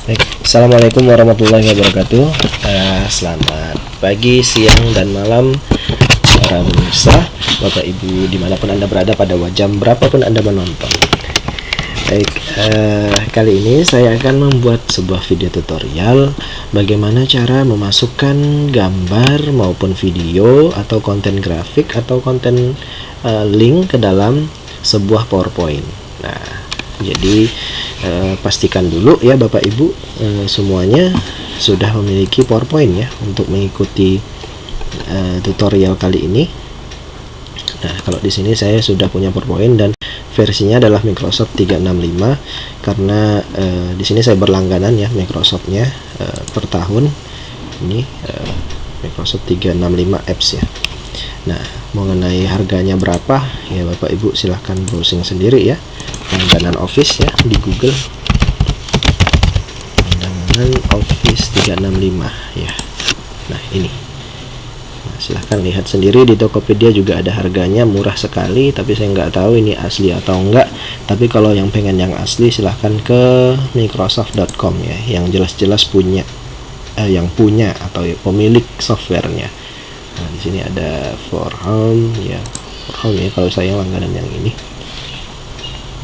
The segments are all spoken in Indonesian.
Baik, Assalamualaikum warahmatullahi wabarakatuh. Selamat pagi, siang, dan malam para pemirsa, Bapak Ibu dimanapun Anda berada, pada jam berapapun Anda menonton. Baik, kali ini saya akan membuat sebuah video tutorial bagaimana cara memasukkan gambar maupun video atau konten grafik atau konten link ke dalam sebuah PowerPoint. Nah, jadi pastikan dulu ya Bapak Ibu semuanya sudah memiliki PowerPoint ya untuk mengikuti tutorial kali ini. Nah, kalau di sini saya sudah punya PowerPoint dan versinya adalah Microsoft 365 karena di sini saya berlangganan ya Microsoftnya per tahun ini Microsoft 365 apps ya. Nah, mengenai harganya berapa ya Bapak Ibu silahkan browsing sendiri ya, langganan Office ya di Google, langganan Office 365 ya. Nah, ini silahkan lihat sendiri, di Tokopedia juga ada harganya, murah sekali, tapi saya nggak tahu ini asli atau enggak. Tapi kalau yang pengen yang asli silahkan ke microsoft.com ya, yang jelas-jelas punya yang punya atau pemilik softwarenya. Nah, di sini ada for home ya, for home ya kalau saya langganan yang ini.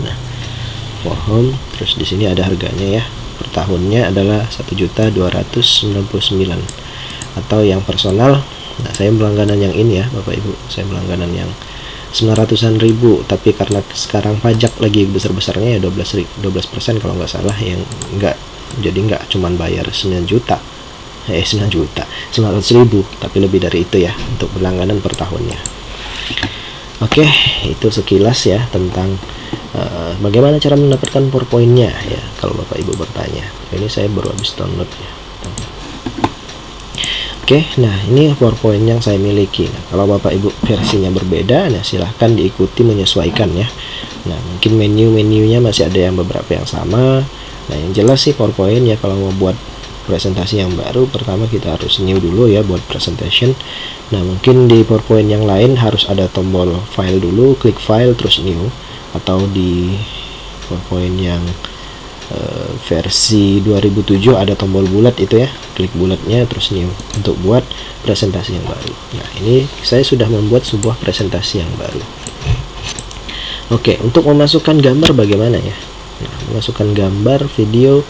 Nah, for home, terus di sini ada harganya ya, per tahunnya adalah 1.299.000, atau yang personal. Nah, saya berlangganan yang ini ya Bapak Ibu, saya berlangganan yang 900-an ribu, tapi karena sekarang pajak lagi besar-besarnya ya 12% kalau nggak salah, yang nggak, jadi nggak cuman bayar 9 juta, 900.000, tapi lebih dari itu ya untuk berlangganan per tahunnya. Oke, itu sekilas ya tentang bagaimana cara mendapatkan PowerPoint-nya ya, kalau Bapak Ibu bertanya. Ini saya baru habis download ya. Oke, nah ini PowerPoint yang saya miliki. Nah, kalau Bapak Ibu versinya berbeda, nah silahkan diikuti menyesuaikan ya. Nah, mungkin menu-menunya masih ada yang beberapa yang sama. Nah, yang jelas sih PowerPoint ya, kalau mau buat presentasi yang baru, pertama kita harus new dulu ya buat presentation. Nah, mungkin di PowerPoint yang lain harus ada tombol file dulu, klik file terus new, atau di PowerPoint yang versi 2007 ada tombol bulat itu ya, klik bulatnya terus new untuk buat presentasi yang baru. Nah, ini saya sudah membuat sebuah presentasi yang baru. Oke, untuk memasukkan gambar bagaimana ya? Nah, memasukkan gambar, video,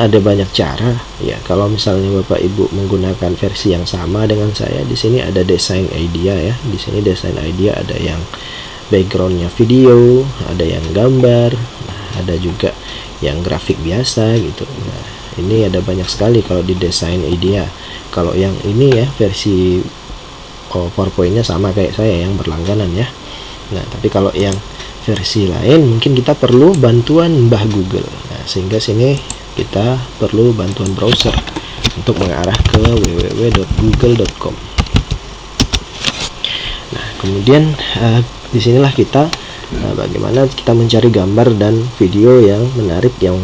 ada banyak cara ya. Kalau misalnya Bapak Ibu menggunakan versi yang sama dengan saya, di sini ada desain idea ya. Di sini desain idea ada yang backgroundnya video, ada yang gambar, nah, ada juga yang grafik biasa gitu. Nah, ini ada banyak sekali kalau di desain idea. Kalau yang ini ya versi PowerPoint-nya sama kayak saya yang berlangganan ya. Nah, tapi kalau yang versi lain mungkin kita perlu bantuan Mbah Google. Nah, sehingga sini kita perlu bantuan browser untuk mengarah ke www.google.com. Nah, kemudian disinilah kita bagaimana kita mencari gambar dan video yang menarik yang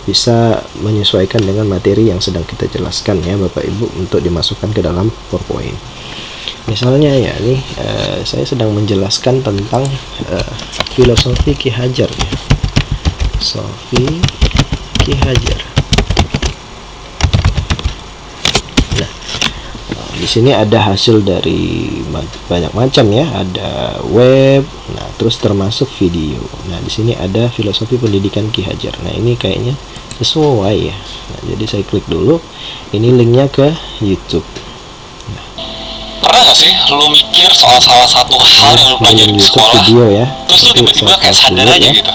bisa menyesuaikan dengan materi yang sedang kita jelaskan ya Bapak Ibu, untuk dimasukkan ke dalam PowerPoint. Misalnya ya ini saya sedang menjelaskan tentang filosofi Ki Hajar ya. Filosofi Ki Hajar. Nah, di sini ada hasil dari banyak macam ya, ada web, nah terus termasuk video. Nah, di sini ada filosofi pendidikan Ki Hajar. Nah, ini kayaknya sesuai ya. Nah, jadi saya klik dulu. Ini linknya ke YouTube. Nah, pernah nggak sih lu mikir soal salah satu hal yang lu pelajari di sekolah, video ya, terus lu tiba-tiba kayak sadar aja ya, gitu,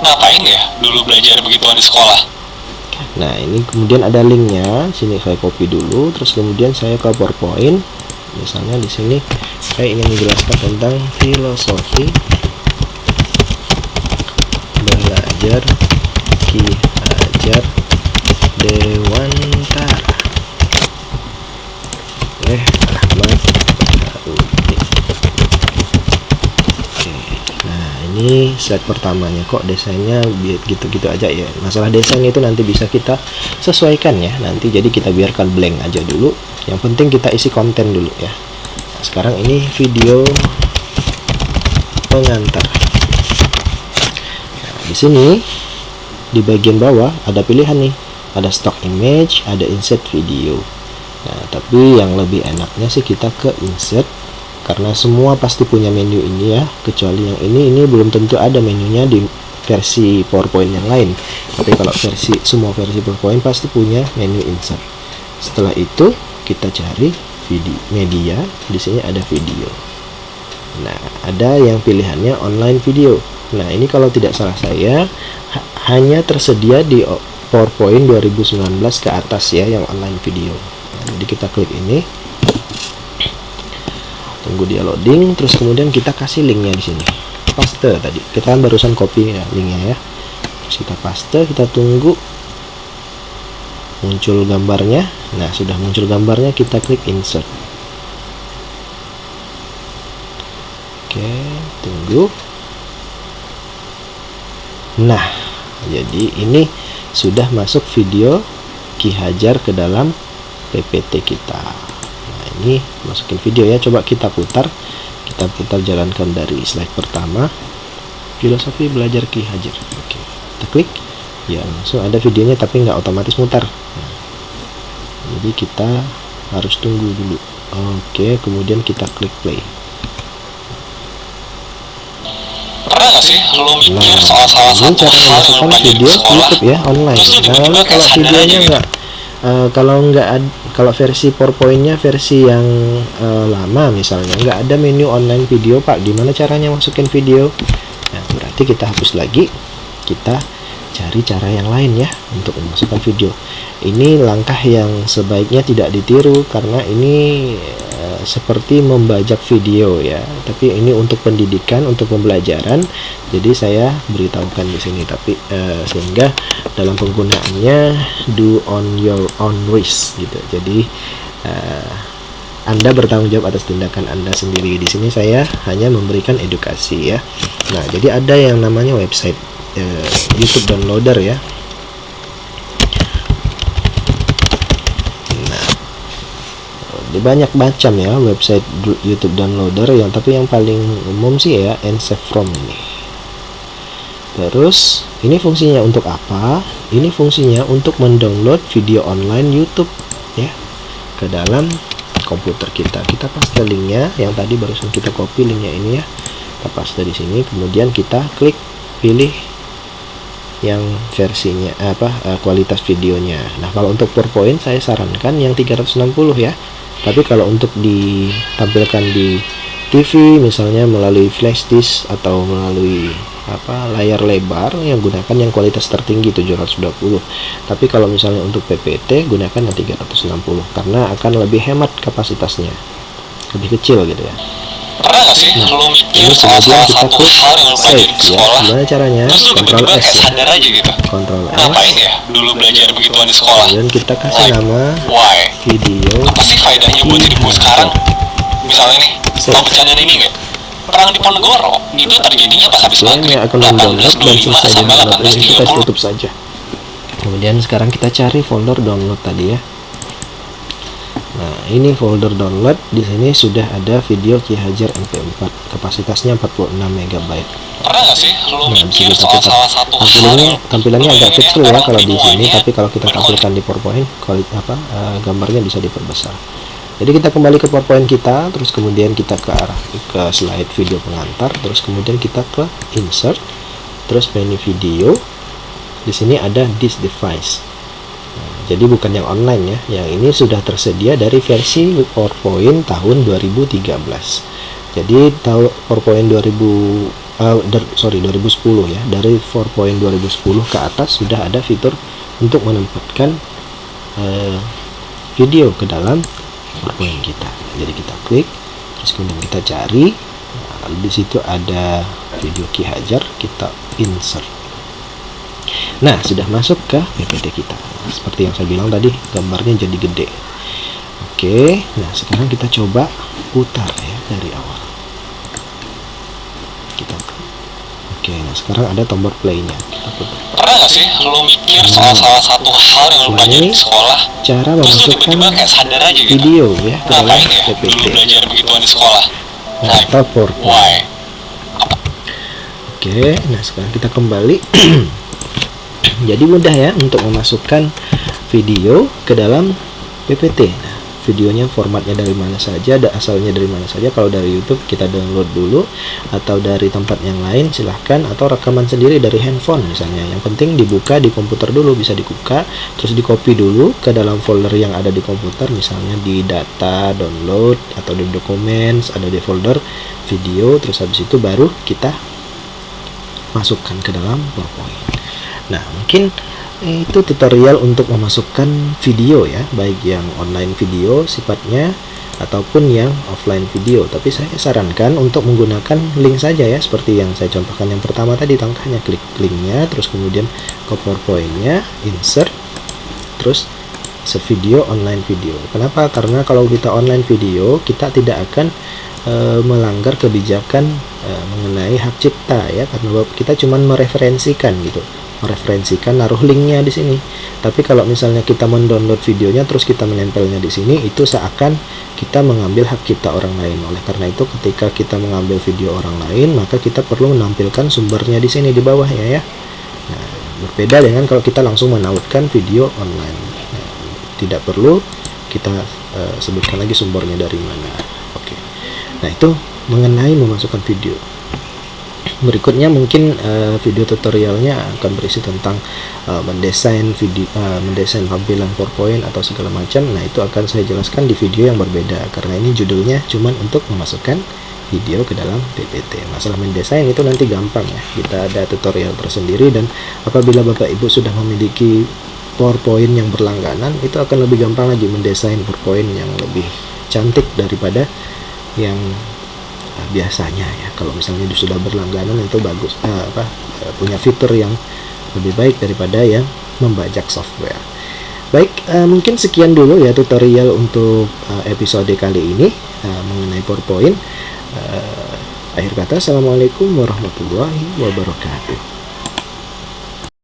ngapain ya dulu belajar begituan di sekolah? Nah, ini kemudian ada linknya. Sini saya copy dulu, terus kemudian saya ke PowerPoint. Misalnya di sini saya ingin menjelaskan tentang filosofi belajar Ki Hajar Dewantara Ahmad Sauddin. Nah, ini slide pertamanya, kok desainnya gitu-gitu aja ya. Masalah desain itu nanti bisa kita sesuaikan ya nanti, jadi kita biarkan blank aja dulu. Yang penting kita isi konten dulu ya. Nah, sekarang ini video pengantar. Nah, di sini di bagian bawah ada pilihan nih, ada stock image, ada insert video. Nah, tapi yang lebih enaknya sih kita ke insert, karena semua pasti punya menu ini ya, kecuali yang ini belum tentu ada menunya di versi PowerPoint yang lain. Tapi kalau semua versi PowerPoint pasti punya menu insert. Setelah itu kita cari video media, di sini ada video. Nah, ada yang pilihannya online video. Nah, ini kalau tidak salah saya hanya tersedia di PowerPoint 2019 ke atas ya, yang online video. Nah, jadi kita klik ini, tunggu dia loading, terus kemudian kita kasih linknya di sini. Paste tadi, kita kan barusan copy ya linknya ya. Terus kita paste, kita tunggu muncul gambarnya. Nah, sudah muncul gambarnya, kita klik insert. Oke, tunggu. Nah, jadi ini sudah masuk video Ki Hajar ke dalam PPT kita. Nah, ini masukin video ya, coba kita putar jalankan dari slide pertama, filosofi belajar Ki Hajar. Oke, kita klik ya, langsung ada videonya tapi nggak otomatis mutar. Nah, jadi kita harus tunggu dulu. Oke, kemudian kita klik play. Pernah nggak sih lo mikir soal salah Ini satu cara hal yang lo memasukkan pelajari video di ke sekolah? YouTube ya, online. Terus lo Nah, tiba-tiba lalu kayak kalau sadar aja videonya gitu. kalau versi PowerPoint-nya versi yang lama misalnya nggak ada menu online video, Pak, gimana caranya masukin video? Nah, berarti kita hapus lagi, kita cari cara yang lain ya untuk memasukkan video. Ini langkah yang sebaiknya tidak ditiru karena ini seperti membajak video ya, tapi ini untuk pendidikan, untuk pembelajaran. Jadi saya beritahukan di sini, tapi sehingga dalam penggunaannya do on your own risk gitu. Jadi Anda bertanggung jawab atas tindakan Anda sendiri. Di sini saya hanya memberikan edukasi ya. Nah, jadi ada yang namanya website YouTube downloader ya. Nah, banyak macam ya website YouTube downloader yang, tapi yang paling umum sih ya NSAFE From ini. Terus ini fungsinya untuk apa? Ini fungsinya untuk mendownload video online YouTube ya ke dalam komputer kita. Kita paste linknya yang tadi barusan kita copy linknya ini ya. Kita paste di sini, kemudian kita klik pilih yang versinya kualitas videonya. Nah, kalau untuk PowerPoint saya sarankan yang 360 ya. Tapi kalau untuk ditampilkan di TV misalnya melalui flash disk atau melalui layar lebar, yang gunakan yang kualitas tertinggi 720. Tapi kalau misalnya untuk PPT gunakan yang 360 karena akan lebih hemat kapasitasnya, lebih kecil gitu ya. Pernah nggak sih lo mikir Ini soal kemudian salah kita satu klik hal yang lo pelajari save di ya. sekolah? Gimana caranya? Terus lo Ctrl tiba-tiba S kayak ya. sadar aja gitu. Ctrl S. Ngapain ya dulu belajar begituan di sekolah? Kemudian kita kasih Like, nama why? video. Apa sih faedahnya buat diri gue sekarang? Misalnya nih, tau bercandaan ini nggak? Perang di Ponegoro itu terjadinya pas habis maghrib Yang akan mendownload dan 1825 selesai sampai download ini kita 1830. tutup saja. Kemudian sekarang kita cari folder download tadi ya. Nah, ini folder download, di sini sudah ada video Ki Hajar MP4, kapasitasnya 46 MB. Pernah nggak sih lo Nah, bisa mikir kita soal putar. salah satu hal yang Tampilannya agak ini kecil ya orang kalau di sini, semuanya tapi kalau kita tampilkan di PowerPoint gambarnya bisa diperbesar. Jadi kita kembali ke PowerPoint kita, terus kemudian kita ke slide video pengantar, terus kemudian kita ke insert, terus menu video. Di sini ada this device. Nah, jadi bukan yang online ya, yang ini sudah tersedia dari versi PowerPoint tahun 2013. Jadi PowerPoint 2010 ya, dari PowerPoint 2010 ke atas sudah ada fitur untuk menempatkan video ke dalam PowerPoint kita. Jadi kita klik, terus kemudian kita cari. Nah, lalu di situ ada video Ki Hajar, kita insert. Nah, sudah masuk ke PPT kita. Nah, seperti yang saya bilang tadi, gambarnya jadi gede. Oke, nah sekarang kita coba putar ya dari awal. Oke, nah sekarang ada tombol play-nya. Kita putar. Pernah nggak sih lo mikir soal salah satu hal yang lo pelajari di sekolah? Cara Terus lo memasukkan tiba-tiba kayak sadar aja gitu. video ya ke dalam Ngapain ya PPT dulu belajar begituan di sekolah? Like, atau PowerPoint. why? Oke, nah sekarang kita kembali. Jadi mudah ya untuk memasukkan video ke dalam PPT. Nah, videonya formatnya dari mana saja, asalnya dari mana saja. Kalau dari YouTube kita download dulu, atau dari tempat yang lain silahkan, atau rekaman sendiri dari handphone misalnya. Yang penting dibuka di komputer dulu, bisa dibuka terus di copy dulu ke dalam folder yang ada di komputer, misalnya di data, download, atau di documents, ada di folder video. Terus habis itu baru kita masukkan ke dalam PowerPoint. Nah, mungkin itu tutorial untuk memasukkan video ya, baik yang online video sifatnya ataupun yang offline video. Tapi saya sarankan untuk menggunakan link saja ya, seperti yang saya contohkan yang pertama tadi. Hanya klik linknya, terus kemudian ke PowerPoint-nya, insert, terus video online video. Kenapa? Karena kalau kita online video, kita tidak akan melanggar kebijakan mengenai hak cipta ya, karena kita cuma mereferensikan gitu, naruh linknya di sini. Tapi kalau misalnya kita mendownload videonya terus kita menempelnya di sini, itu seakan kita mengambil hak cipta orang lain. Oleh karena itu, ketika kita mengambil video orang lain, maka kita perlu menampilkan sumbernya di sini di bawah ya. Nah, berbeda dengan kalau kita langsung menautkan video online. Nah, tidak perlu kita sebutkan lagi sumbernya dari mana. Oke. Nah, itu mengenai memasukkan video. Berikutnya mungkin video tutorialnya akan berisi tentang mendesain video, mendesain tampilan PowerPoint atau segala macam. Nah, itu akan saya jelaskan di video yang berbeda, karena ini judulnya cuman untuk memasukkan video ke dalam PPT. Masalah mendesain itu nanti gampang ya, kita ada tutorial tersendiri. Dan apabila Bapak Ibu sudah memiliki PowerPoint yang berlangganan, itu akan lebih gampang lagi mendesain PowerPoint yang lebih cantik daripada yang biasanya ya. Kalau misalnya sudah berlangganan, itu bagus, punya fitur yang lebih baik daripada yang membajak software. Baik, mungkin sekian dulu ya tutorial untuk episode kali ini mengenai PowerPoint. Akhir kata, assalamualaikum warahmatullahi wabarakatuh.